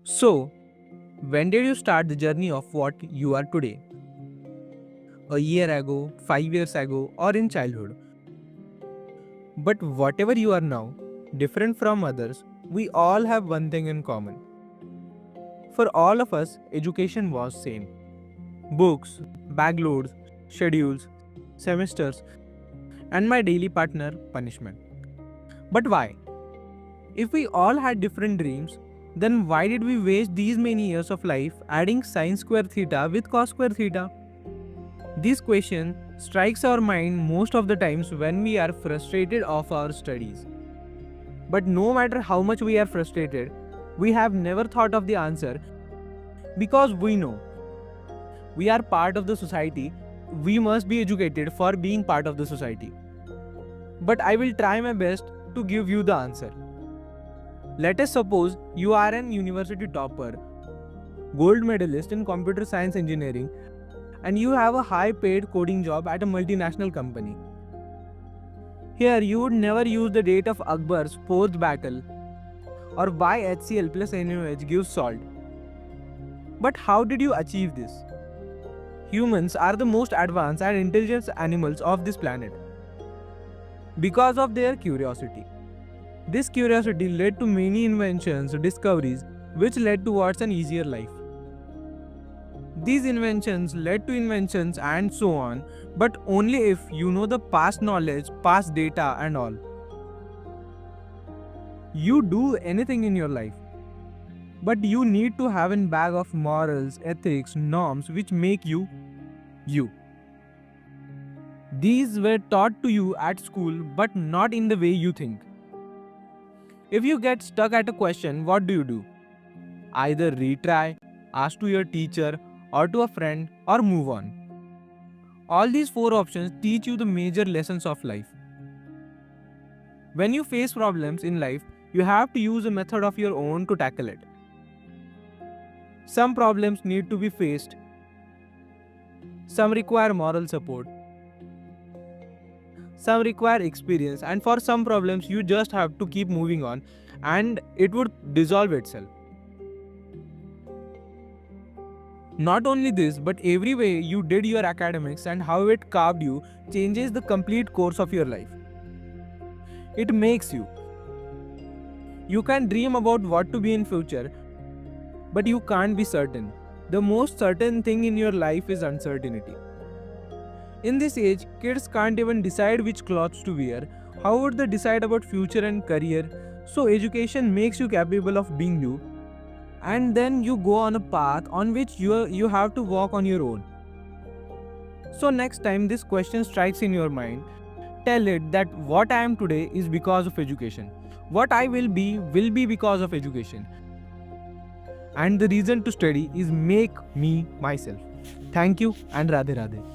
So, when did you start the journey of what you are today? A year ago, 5 years ago, or in childhood? But whatever you are now, different from others, we all have one thing in common. For all of us, education was same. Books, bag loads, schedules, semesters, and my daily partner, punishment. But why? If we all had different dreams, then why did we waste these many years of life adding sine square theta with cos square theta? This question strikes our mind most of the times when we are frustrated of our studies. But no matter how much we are frustrated, we have never thought of the answer because we know we are part of the society. We must be educated for being part of the society. But I will try my best to give you the answer. Let us suppose you are an university topper, gold medalist in computer science engineering, and you have a high paid coding job at a multinational company. Here, you would never use the date of Akbar's post battle or why HCl plus NaOH gives salt. But how did you achieve this? Humans are the most advanced and intelligent animals of this planet because of their curiosity. This curiosity led to many inventions, discoveries, which led towards an easier life. These inventions led to inventions and so on, but only if you know the past knowledge, past data, and all. You do anything in your life, but you need to have a bag of morals, ethics, norms which make you you. These were taught to you at school, but not in the way you think. If you get stuck at a question, what do? Either retry, ask to your teacher or to a friend, or move on. All these four options teach you the major lessons of life. When you face problems in life, you have to use a method of your own to tackle it. Some problems need to be faced, some require moral support, some require experience, and for some problems, you just have to keep moving on and it would dissolve itself. Not only this, but every way you did your academics and how it carved you changes the complete course of your life. It makes you. You can dream about what to be in future, but you can't be certain. The most certain thing in your life is uncertainty. In this age, kids can't even decide which clothes to wear. How would they decide about future and career? So education makes you capable of being you, and then you go on a path on which you have to walk on your own. So next time this question strikes in your mind, tell it that what I am today is because of education. What I will be because of education. And the reason to study is make me myself. Thank you and Radhe Radhe.